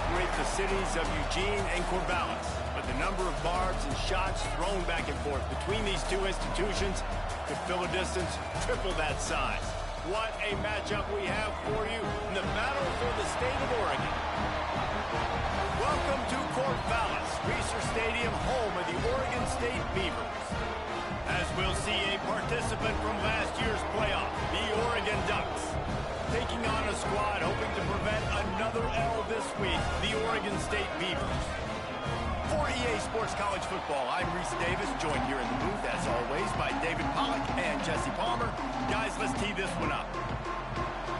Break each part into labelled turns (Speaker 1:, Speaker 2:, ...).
Speaker 1: separate the cities of Eugene and Corvallis, but the number of barbs and shots thrown back and forth between these two institutions could fill a distance triple that size. What a matchup we have for you in the battle for the state of Oregon. Welcome to Corvallis, Reser Stadium, home of the Oregon State Beavers. As we'll see a participant from last year's playoff, the Oregon Ducks, taking on a squad hoping to prevent another L this week, the Oregon State Beavers. For EA Sports College Football, I'm Reese Davis, joined here in the booth, as always, by David Pollack and Jesse Palmer. Guys, let's tee this one up.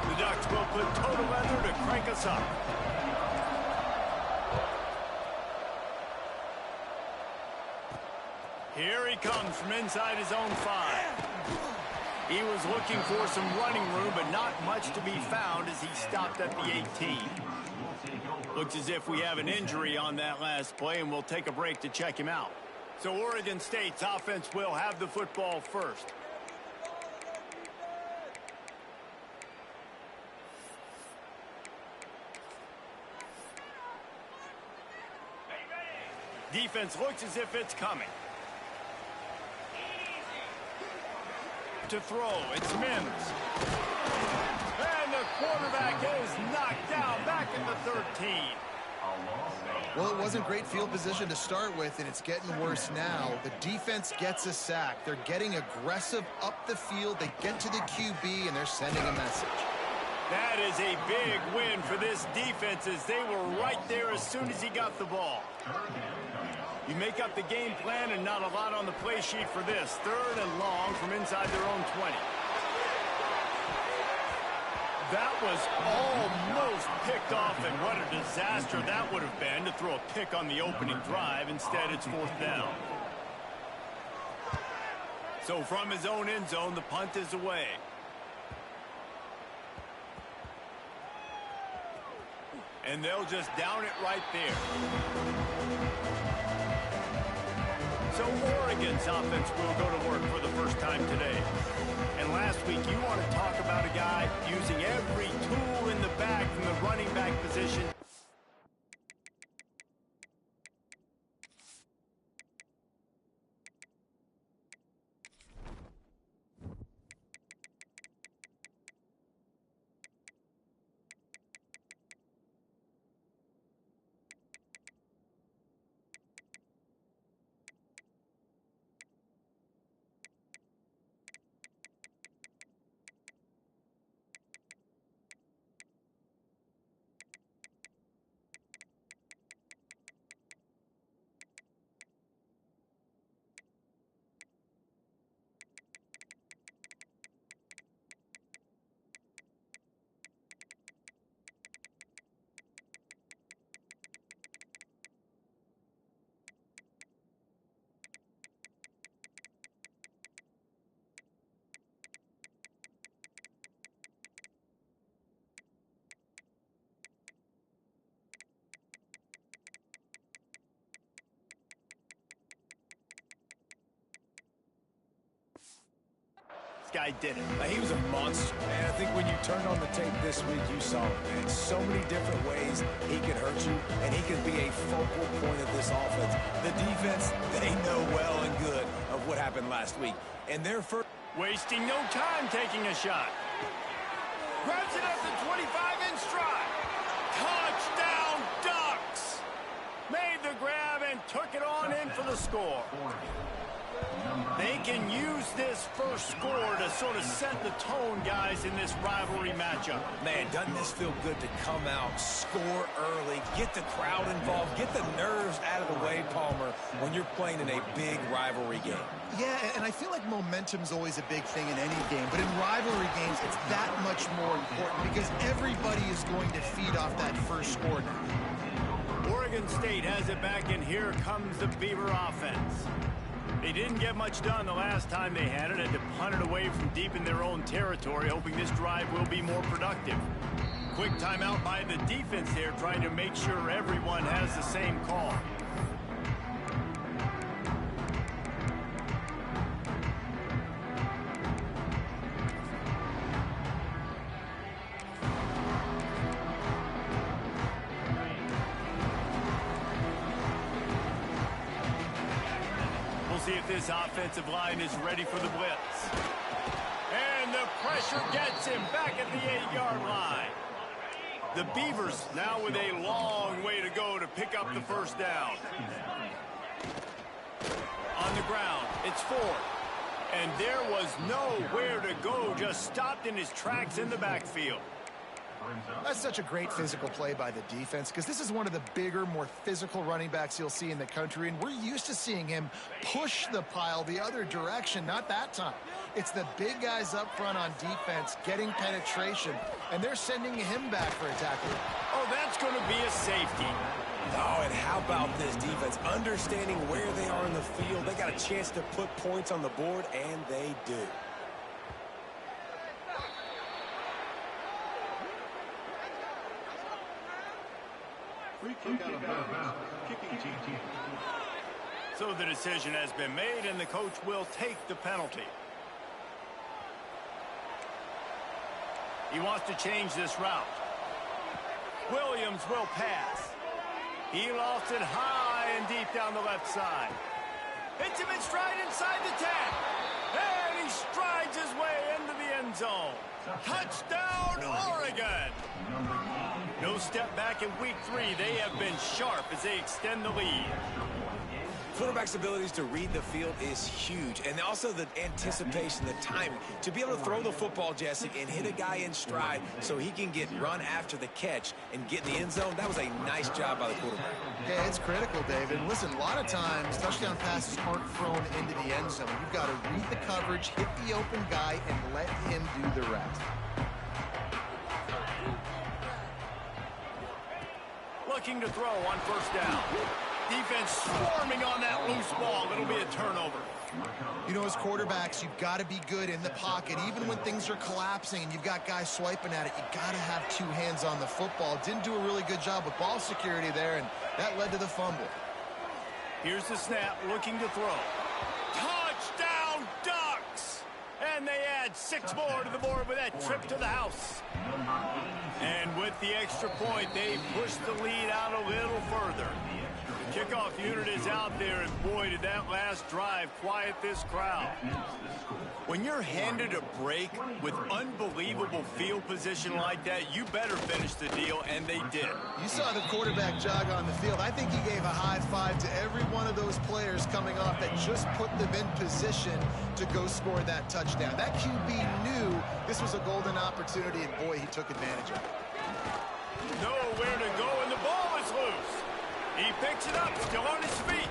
Speaker 1: The Ducks will put total leather to crank us up. Here he comes from inside his own 5. He was looking for some running room, but not much to be found as he stopped at the 18. Looks as if we have an injury on that last play, and we'll take a break to check him out. So Oregon State's offense will have the football first. Defense looks as if it's coming. To throw, it's Mims. And the quarterback is knocked down back at the 13.
Speaker 2: Well, it wasn't great field position to start with, and it's getting worse now. The defense gets a sack. They're getting aggressive up the field. They get to the QB, and they're sending a message.
Speaker 1: That is a big win for this defense, as they were right there as soon as he got the ball. You make up the game plan, and not a lot on the play sheet for this. 3rd and long from inside their own 20. That was almost picked off, and what a disaster that would have been to throw a pick on the opening drive. Instead, it's 4th down. So from his own end zone, the punt is away. And they'll just down it right there. So Oregon's offense will go to work for the first time today. And last week, you want to talk about a guy using every tool in the bag from the running back position. This guy did it.
Speaker 3: He was a monster, man. I think when you turned on the tape this week, you saw it, man. So many different ways he could hurt you, and he could be a focal point of this offense. The defense, they know well and good of what happened last week. And their first...
Speaker 1: Wasting no time taking a shot. Grabs it at the 25 in stride. Touchdown, Ducks! Made the grab and took it on in for the score. They can use this first score to sort of set the tone, guys, in this rivalry matchup.
Speaker 3: Man, doesn't this feel good to come out, score early, get the crowd involved, get the nerves out of the way, Palmer, when you're playing in a big rivalry game?
Speaker 2: Yeah, and I feel like momentum's always a big thing in any game, but in rivalry games, it's that much more important because everybody is going to feed off that first score now.
Speaker 1: Oregon State has it back, and here comes the Beaver offense. They didn't get much done the last time they had it, and to punt it away from deep in their own territory, hoping this drive will be more productive. Quick timeout by the defense there, trying to make sure everyone has the same call. see if this offensive line is ready for the blitz. And the pressure gets him back at the 8-yard line. The Beavers now with a long way to go to pick up the first down. On the ground, it's 4. And there was nowhere to go, just stopped in his tracks in the backfield.
Speaker 2: That's such a great physical play by the defense because this is one of the bigger, more physical running backs you'll see in the country, and we're used to seeing him push the pile the other direction. Not that time. It's the big guys up front on defense getting penetration, and they're sending him back for a tackle.
Speaker 1: Oh, that's going to be a safety.
Speaker 3: Oh, and how about this defense? Understanding where they are in the field. They got a chance to put points on the board, and they do.
Speaker 4: Free kick out of bounds. Kicking team.
Speaker 1: So the decision has been made, and the coach will take the penalty. He wants to change this route. Williams will pass. He lost it high and deep down the left side. Hits him in stride inside the 10. And he strides his way into the end zone. Touchdown, Oregon! No step back in week 3. They have been sharp as they extend the lead.
Speaker 3: Quarterback's abilities to read the field is huge, and also the anticipation, the timing. To be able to throw the football, Jesse, and hit a guy in stride so he can get run after the catch and get in the end zone, that was a nice job by the quarterback.
Speaker 2: Yeah, it's critical, David. Listen, a lot of times touchdown passes aren't thrown into the end zone. You've got to read the coverage, hit the open guy, and let him do the rest.
Speaker 1: Looking to throw on first down. Defense swarming on that loose ball. It'll be a turnover.
Speaker 2: You know, as quarterbacks, you've got to be good in the pocket. Even when things are collapsing and you've got guys swiping at it, you've got to have 2 hands on the football. Didn't do a really good job with ball security there, and that led to the fumble.
Speaker 1: Here's the snap, looking to throw. Touchdown, Ducks! And they add 6 more to the board with that trip to the house. And with the extra point, they push the lead out a little further. The kickoff unit is out there, and boy, did that last drive quiet this crowd. When you're handed a break with unbelievable field position like that, you better finish the deal, and they did.
Speaker 2: You saw the quarterback jog on the field. I think he gave a high five to every one of those players coming off that just put them in position to go score that touchdown. That QB knew this was a golden opportunity, and boy, he took advantage of it.
Speaker 1: Nowhere to go, and the ball is loose. He picks it up, still on his feet.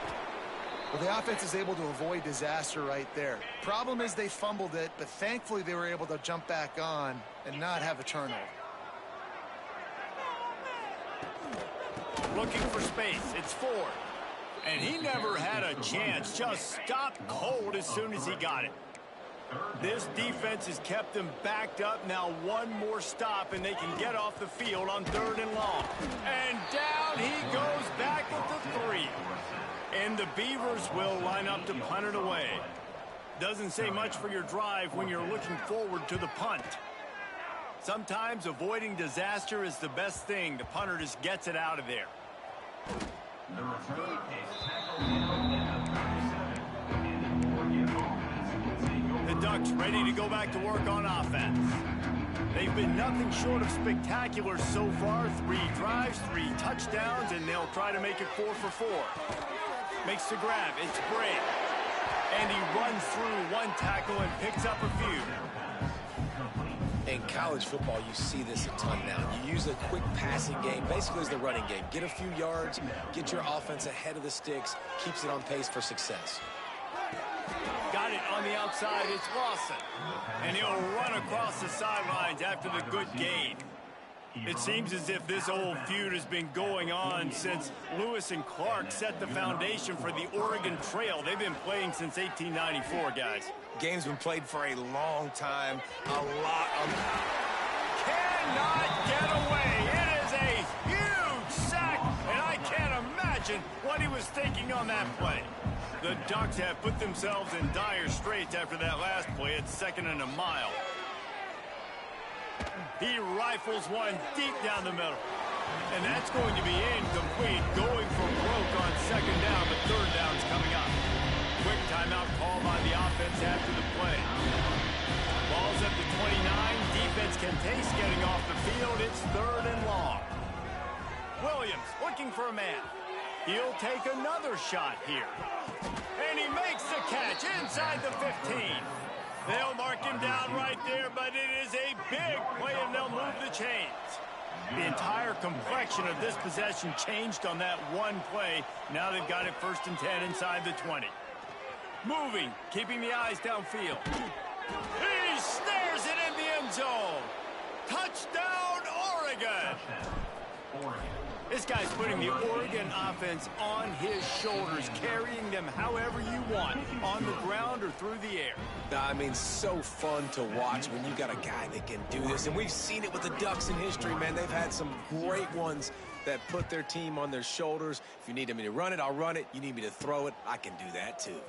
Speaker 2: Well, the offense is able to avoid disaster right there. Problem is they fumbled it, but thankfully they were able to jump back on and not have a turnover.
Speaker 1: Looking for space, it's Ford. And he never had a chance, just stopped cold as soon as he got it. This defense has kept them backed up. Now one more stop, and they can get off the field on 3rd and long. And down he goes back at the 3. And the Beavers will line up to punt it away. Doesn't say much for your drive when you're looking forward to the punt. Sometimes avoiding disaster is the best thing. The punter just gets it out of there. The Ducks ready to go back to work on offense. They've been nothing short of spectacular so far. 3 drives, 3 touchdowns, and they'll try to make it 4 for 4. Makes the grab, it's Bray. And he runs through 1 tackle and picks up a few.
Speaker 3: In college football, you see this a ton now. You use a quick passing game, basically as the running game. Get a few yards, get your offense ahead of the sticks, keeps it on pace for success.
Speaker 1: Got it on the outside, it's Lawson. And he'll run across the sidelines after the good gain. It seems as if this old feud has been going on since Lewis and Clark set the foundation for the Oregon Trail. They've been playing since 1894, guys.
Speaker 3: Game's been played for a long time. A lot of...
Speaker 1: Cannot get away. It is a huge sack, and I can't imagine what he was thinking on that play. The Ducks have put themselves in dire straits after that last play. It's 2nd and a mile. He rifles one deep down the middle. And that's going to be incomplete. Going for broke on 2nd down, but 3rd down's coming up. Quick time. timeout called by the offense after the play. Ball's at the 29. Defense contains getting off the field. It's 3rd and long. Williams looking for a man. He'll take another shot here. And he makes the catch inside the 15. They'll mark him down right there, but it is a big play, and they'll move the chains. The entire complexion of this possession changed on that one play. Now they've got it 1st and 10 inside the 20. Moving, keeping the eyes downfield. He snares it in the end zone. Touchdown, Oregon. This guy's putting the Oregon offense on his shoulders, carrying them however you want, on the ground or through the air.
Speaker 3: I mean, so fun to watch when you got a guy that can do this. And we've seen it with the Ducks in history, man. They've had some great ones that put their team on their shoulders. If you need me to run it, I'll run it. You need me to throw it, I can do that too.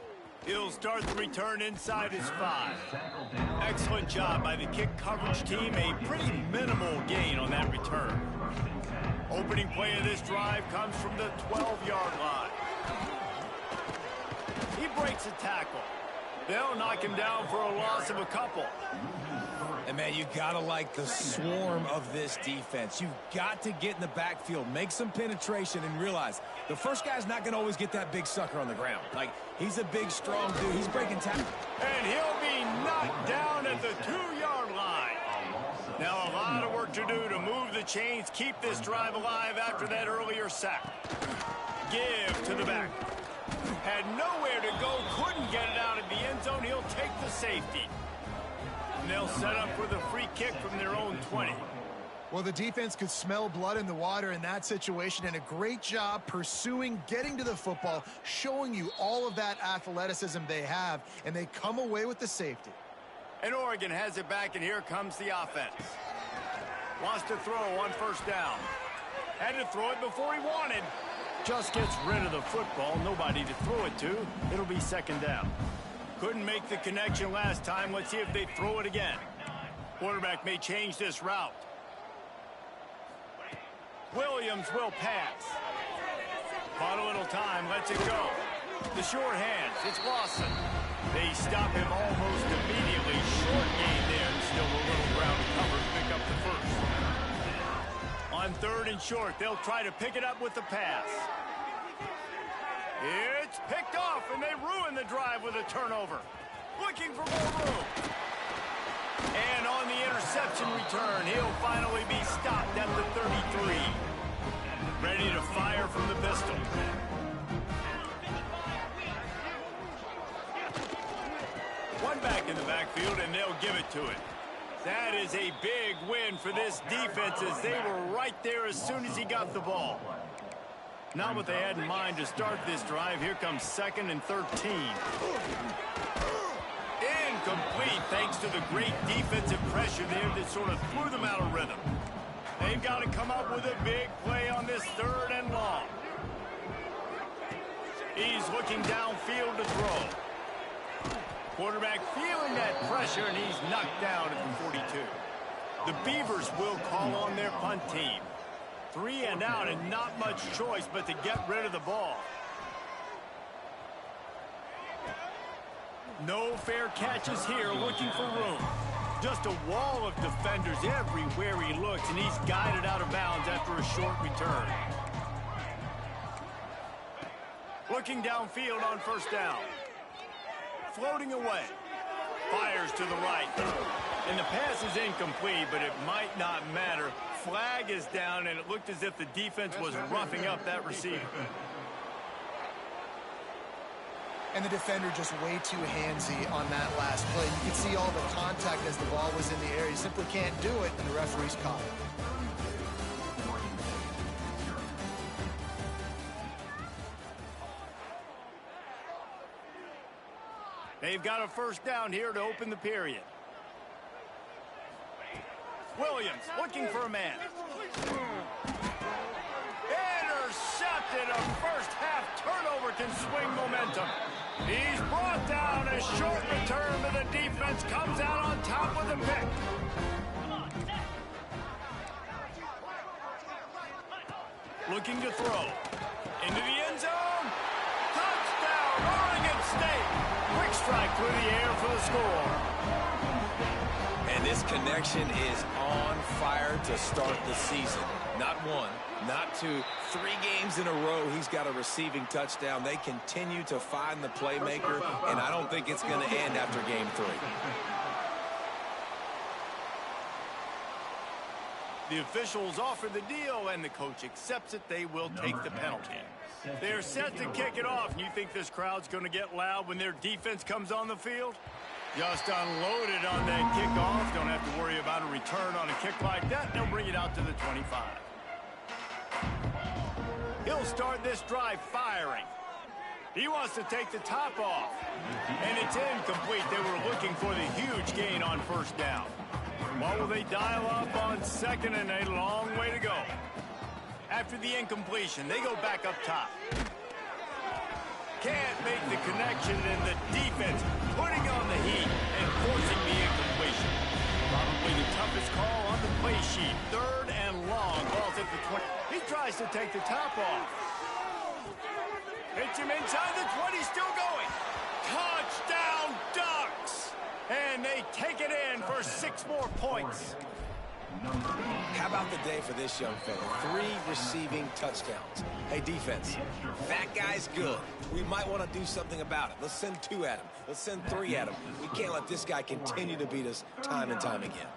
Speaker 1: He'll start the return inside his 5. Excellent job by the kick coverage team. A pretty minimal gain on that return. Opening play of this drive comes from the 12-yard line. He breaks a tackle. They'll knock him down for a loss of a couple.
Speaker 3: And, man, you got to like the swarm of this defense. You've got to get in the backfield, make some penetration, and realize the first guy's not going to always get that big sucker on the ground. Like, he's a big, strong dude. He's breaking tackles.
Speaker 1: And he'll be knocked down at the 2-yard line. Now a lot of work to do to move the chains, keep this drive alive after that earlier sack. Give to the back. Had nowhere to go, couldn't get it out of the end zone. He'll take the safety. And they'll set up for the free kick from their own 20.
Speaker 2: Well, the defense could smell blood in the water in that situation, and a great job pursuing, getting to the football, showing you all of that athleticism they have, and they come away with the safety.
Speaker 1: And Oregon has it back, and here comes the offense. Wants to throw on 1st down. Had to throw it before he wanted. Just gets rid of the football. Nobody to throw it to. It'll be 2nd down. Couldn't make the connection last time. Let's see if they throw it again. Quarterback may change this route. Williams will pass. Bought a little time. Lets it go. The short hands. It's Lawson. They stop him almost immediately. Short gain there. Still a little ground cover to pick up the 1st. On 3rd and short, they'll try to pick it up with the pass. It's picked off, and they ruin the drive with a turnover. Looking for more room. And on the interception return, he'll finally be stopped at the 33. Ready to fire from the pistol. One back in the backfield, and they'll give it to it. That is a big win for this defense, as they were right there as soon as he got the ball. Not what they had in mind to start this drive. Here comes 2nd and 13. Incomplete, thanks to the great defensive pressure there that sort of threw them out of rhythm. They've got to come up with a big play on this 3rd and long. He's looking downfield to throw. Quarterback feeling that pressure, and he's knocked down at the 42. The Beavers will call on their punt team. 3 and out, and not much choice but to get rid of the ball. No fair catches here, looking for room. Just a wall of defenders everywhere he looks, and he's guided out of bounds after a short return. Looking downfield on 1st down. Floating away. Fires to the right. And the pass is incomplete, but it might not matter. Flag is down, and it looked as if the defense was roughing up that receiver.
Speaker 2: And the defender just way too handsy on that last play. You could see all the contact as the ball was in the air. You simply can't do it, and the referee's caught it.
Speaker 1: They've got a 1st down here to open the period. Williams looking for a man. Intercepted. A first-half turnover can swing momentum. He's brought down. A short return, but the defense comes out on top with a pick. Looking to throw. Into the end zone. Touchdown, Oregon State. strike through the air for the score.
Speaker 3: And this connection is on fire to start the season. Not one, not two, 3 games in a row he's got a receiving touchdown. They continue to find the playmaker, and I don't think it's going to end after game 3.
Speaker 1: The officials offer the deal, and the coach accepts it. They will take the penalty. They're set to kick it off. And you think this crowd's going to get loud when their defense comes on the field? Just unloaded on that kickoff. Don't have to worry about a return on a kick like that. They'll bring it out to the 25. He'll start this drive firing. He wants to take the top off. And it's incomplete. They were looking for the huge gain on first down. What will they dial up on second and a long way to go? After the incompletion, they go back up top. Can't make the connection, and the defense putting on the heat and forcing the incompletion. Probably the toughest call on the play sheet. 3rd and long. Ball's at the 20. He tries to take the top off. Hits him inside the 20, still going. Touchdown, Ducks! And they take it in for 6 more points.
Speaker 3: How about the day for this young fella? 3 receiving touchdowns. Hey, defense, that guy's good. We might want to do something about it. Let's send 2 at him. Let's send 3 at him. We can't let this guy continue to beat us time and time again.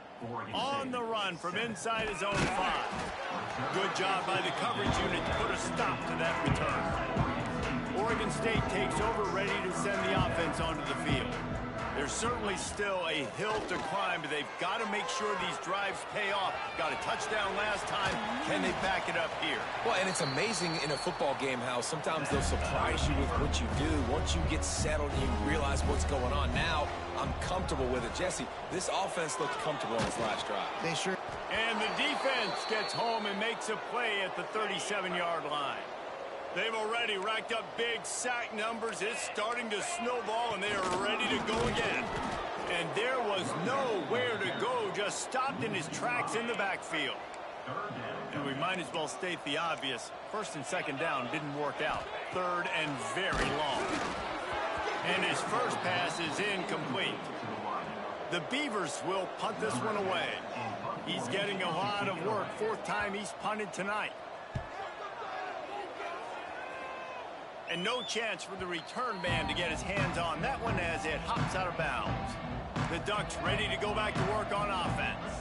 Speaker 1: On the run from inside his own 5. Good job by the coverage unit to put a stop to that return. Oregon State takes over, ready to send the offense onto the field. There's certainly still a hill to climb, but they've got to make sure these drives pay off. Got a touchdown last time. Can they back it up here?
Speaker 3: Well, and it's amazing in a football game how sometimes they'll surprise you with what you do. Once you get settled and you realize what's going on, now I'm comfortable with it. Jesse, this offense looked comfortable on this last drive.
Speaker 2: They sure.
Speaker 1: And the defense gets home and makes a play at the 37-yard line. They've already racked up big sack numbers. It's starting to snowball, and they are ready to go again. And there was nowhere to go, just stopped in his tracks in the backfield. And we might as well state the obvious. 1st and 2nd down didn't work out. 3rd and very long. And his first pass is incomplete. The Beavers will punt this one away. He's getting a lot of work. 4th time he's punted tonight. And no chance for the return man to get his hands on that one as it hops out of bounds. The Ducks ready to go back to work on offense.